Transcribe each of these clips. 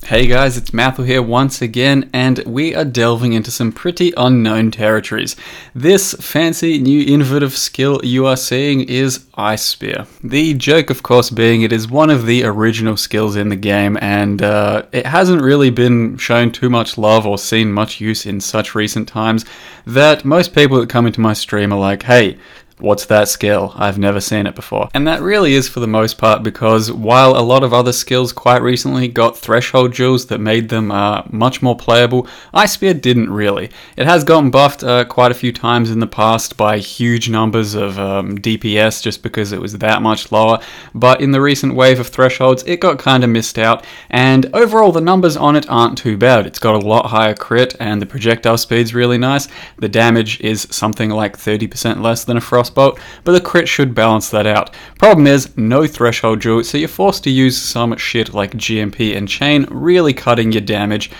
Hey guys, it's Mathil here once again, and we are delving into some pretty unknown territories. This fancy new innovative skill you are seeing is Ice Spear. The joke, of course, being it is one of the original skills in the game, and it hasn't really been shown too much love or seen much use in such recent times that most people that come into my stream are like, hey, what's that skill? I've never seen it before. And that really is for the most part because while a lot of other skills quite recently got threshold jewels that made them much more playable, Ice Spear didn't really. It has gotten buffed quite a few times in the past by huge numbers of DPS just because it was that much lower, but in the recent wave of thresholds it got kind of missed out, and overall the numbers on it aren't too bad. It's got a lot higher crit and the projectile speed's really nice. The damage is something like 30% less than a Frostbolt, but the crit should balance that out. Problem is, no threshold jewel, so you're forced to use some shit like GMP and Chain, really cutting your damage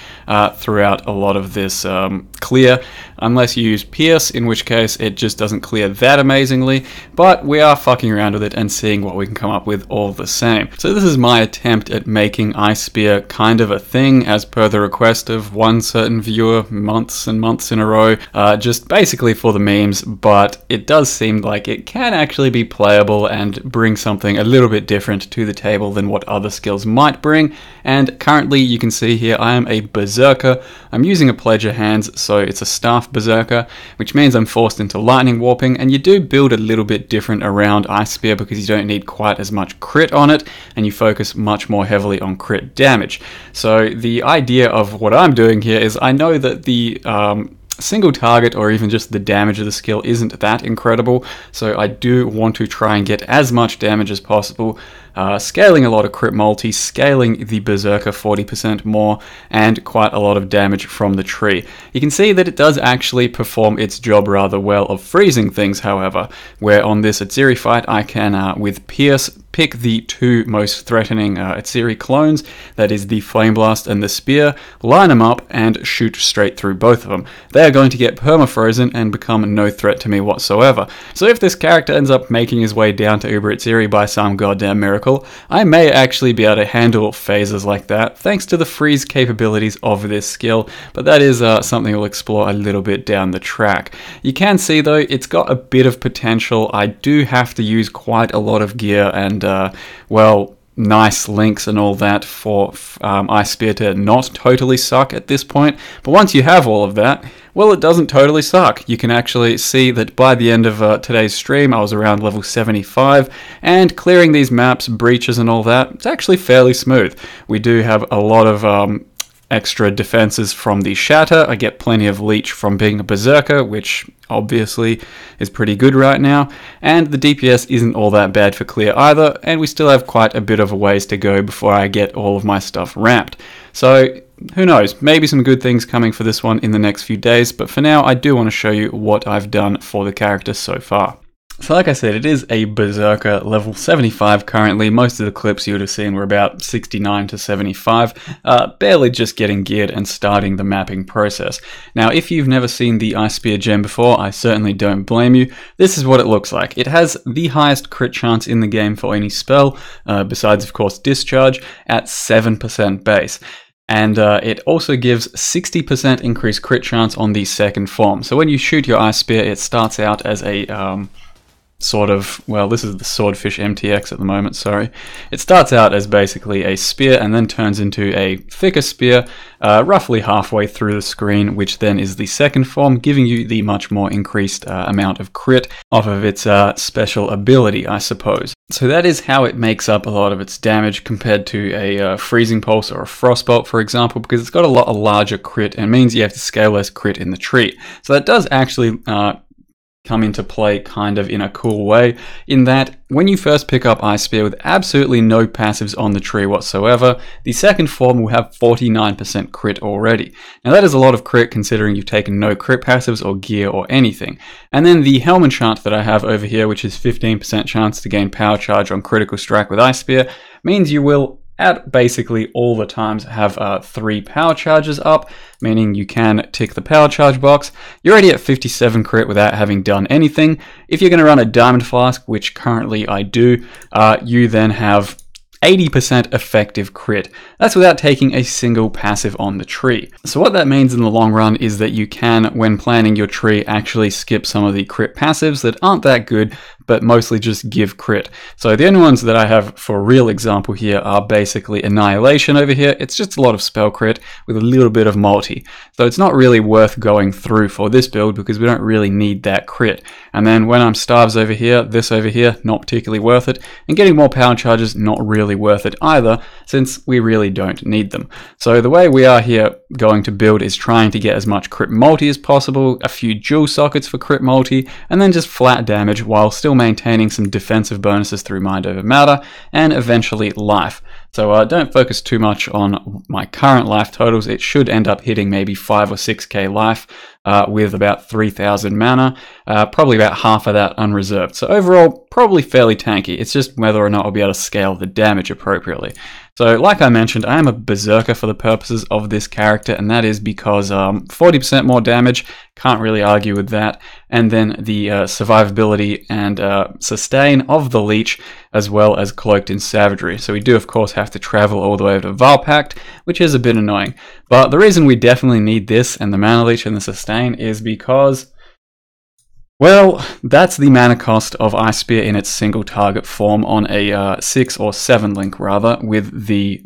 throughout a lot of this clear, unless you use Pierce, in which case it just doesn't clear that amazingly, but we are fucking around with it and seeing what we can come up with all the same. So this is my attempt at making Ice Spear kind of a thing, as per the request of one certain viewer months and months in a row, just basically for the memes, but it does seem like it can actually be playable and bring something a little bit different to the table than what other skills might bring. And currently you can see here I am a Berserker. I'm using a Pledge of Hands, so it's a Staff Berserker, which means I'm forced into Lightning Warping, and you do build a little bit different around Ice Spear because you don't need quite as much crit on it, and you focus much more heavily on crit damage. So the idea of what I'm doing here is I know that the single target or even just the damage of the skill isn't that incredible, so I do want to try and get as much damage as possible, scaling a lot of crit multi, scaling the Berserker 40% more, and quite a lot of damage from the tree. You can see that it does actually perform its job rather well of freezing things, however, where on this Atziri fight I can, with Pierce, pick the two most threatening Atziri clones, that is the Flame Blast and the Spear, line them up and shoot straight through both of them. They are going to get permafrozen and become no threat to me whatsoever. So if this character ends up making his way down to Uber Atziri by some goddamn miracle, I may actually be able to handle phases like that thanks to the freeze capabilities of this skill, but that is something we'll explore a little bit down the track. You can see though it's got a bit of potential. I do have to use quite a lot of gear and well, nice links and all that for Ice Spear to not totally suck at this point, but once you have all of that, well, it doesn't totally suck. You can actually see that by the end of today's stream I was around level 75, and clearing these maps, breaches and all that, it's actually fairly smooth. We do have a lot of extra defenses from the Shatter. I get plenty of leech from being a Berserker, which obviously is pretty good right now, and the DPS isn't all that bad for clear either, and we still have quite a bit of a ways to go before I get all of my stuff ramped. So who knows, maybe some good things coming for this one in the next few days, but for now I do want to show you what I've done for the character so far. So like I said, it is a Berserker level 75 currently. Most of the clips you would have seen were about 69 to 75, barely just getting geared and starting the mapping process. Now, if you've never seen the Ice Spear gem before, I certainly don't blame you. This is what it looks like. It has the highest crit chance in the game for any spell, besides of course Discharge, at 7% base. And it also gives 60% increased crit chance on the second form. So when you shoot your Ice Spear, it starts out as a sort of, well, this is the Swordfish MTX at the moment, sorry. It starts out as basically a spear and then turns into a thicker spear roughly halfway through the screen, which then is the second form, giving you the much more increased amount of crit off of its special ability, I suppose. So that is how it makes up a lot of its damage compared to a Freezing Pulse or a Frostbolt, for example, because it's got a lot of larger crit and means you have to scale less crit in the tree. So that does actually come into play kind of in a cool way, in that when you first pick up Ice Spear with absolutely no passives on the tree whatsoever, the second form will have 49% crit already. Now that is a lot of crit considering you've taken no crit passives or gear or anything. And then the Helm enchant that I have over here, which is 15% chance to gain power charge on critical strike with Ice Spear, means you will at basically all the times have 3 power charges up, meaning you can tick the power charge box. You're already at 57 crit without having done anything. If you're going to run a Diamond Flask, which currently I do, you then have 80% effective crit. That's without taking a single passive on the tree. So what that means in the long run is that you can, when planning your tree, actually skip some of the crit passives that aren't that good, but mostly just give crit. So the only ones that I have for real example here are basically Annihilation over here. It's just a lot of spell crit with a little bit of multi. So it's not really worth going through for this build because we don't really need that crit. And then when I'm Starves over here, this over here, not particularly worth it. And getting more power charges, not really worth it either, since we really don't need them. So the way we are here going to build is trying to get as much crit multi as possible, a few dual sockets for crit multi, and then just flat damage while still maintaining some defensive bonuses through Mind Over Matter and eventually life. So don't focus too much on my current life totals. It should end up hitting maybe 5 or 6k life with about 3000 mana, probably about half of that unreserved. So overall, probably fairly tanky. It's just whether or not I'll be able to scale the damage appropriately. So like I mentioned, I am a Berserker for the purposes of this character, and that is because 40% more damage, can't really argue with that, and then the survivability and sustain of the Leech, as well as Cloaked in Savagery. So we do of course have to travel all the way to Valpact, which is a bit annoying. But the reason we definitely need this and the Mana Leech and the sustain is because, well, that's the mana cost of Ice Spear in its single target form on a 6 or 7 link rather, with the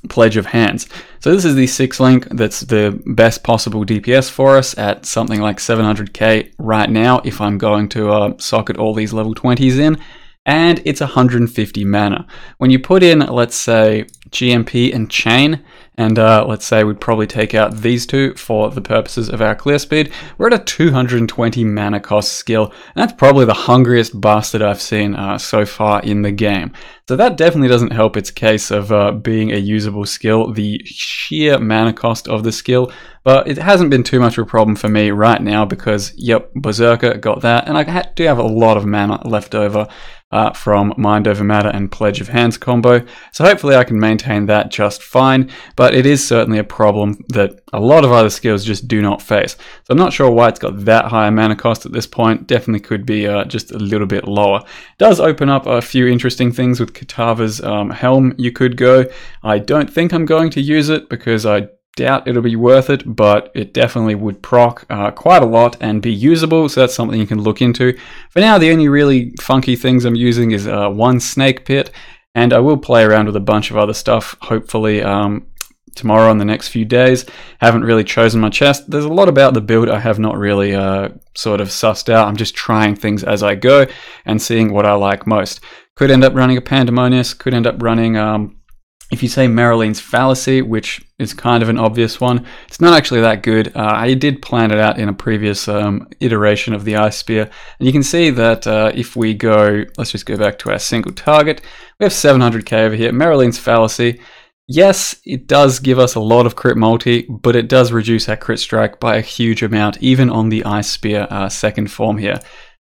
Pledge of Hands. So this is the 6 link that's the best possible DPS for us at something like 700k right now if I'm going to socket all these level 20s in, and it's 150 mana. When you put in, let's say, GMP and Chain, and let's say we'd probably take out these two for the purposes of our clear speed, we're at a 220 mana cost skill, and that's probably the hungriest bastard I've seen so far in the game. So that definitely doesn't help its case of being a usable skill, the sheer mana cost of the skill, but it hasn't been too much of a problem for me right now because, yep, Berserker got that, and I do have a lot of mana left over from Mind Over Matter and Pledge of Hands combo, so hopefully I can maintain that just fine, but it is certainly a problem that a lot of other skills just do not face. So I'm not sure why it's got that high a mana cost at this point. Definitely could be just a little bit lower. It does open up a few interesting things with Kitava's helm you could go. I don't think I'm going to use it because I doubt it'll be worth it, but it definitely would proc quite a lot and be usable, so that's something you can look into. For now, the only really funky things I'm using is one Snake Pit, and I will play around with a bunch of other stuff, hopefully tomorrow and the next few days. Haven't really chosen my chest. There's a lot about the build I have not really sort of sussed out. I'm just trying things as I go and seeing what I like most. Could end up running a Pandemonius, could end up running if you say Meriline's Fallacy, which is kind of an obvious one, it's not actually that good. I did plan it out in a previous iteration of the Ice Spear, and you can see that if we go, let's just go back to our single target, we have 700k over here. Meriline's Fallacy, yes, it does give us a lot of crit multi, but it does reduce our crit strike by a huge amount, even on the Ice Spear second form here.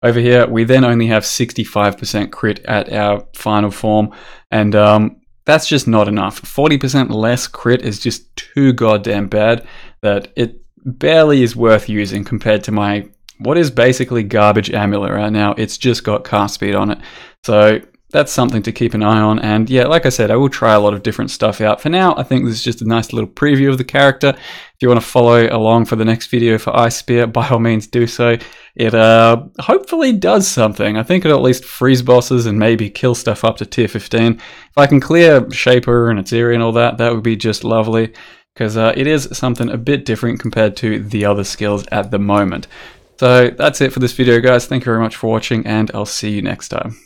Over here, we then only have 65% crit at our final form, and that's just not enough. 40% less crit is just too goddamn bad that it barely is worth using compared to my, what is basically garbage amulet right now. It's just got cast speed on it. So that's something to keep an eye on. And yeah, like I said, I will try a lot of different stuff out. For now, I think this is just a nice little preview of the character. If you want to follow along for the next video for Ice Spear, by all means do so. It hopefully does something. I think it'll at least freeze bosses and maybe kill stuff up to tier 15. If I can clear Shaper and Etheria and all that, that would be just lovely, because it is something a bit different compared to the other skills at the moment. So that's it for this video, guys. Thank you very much for watching, and I'll see you next time.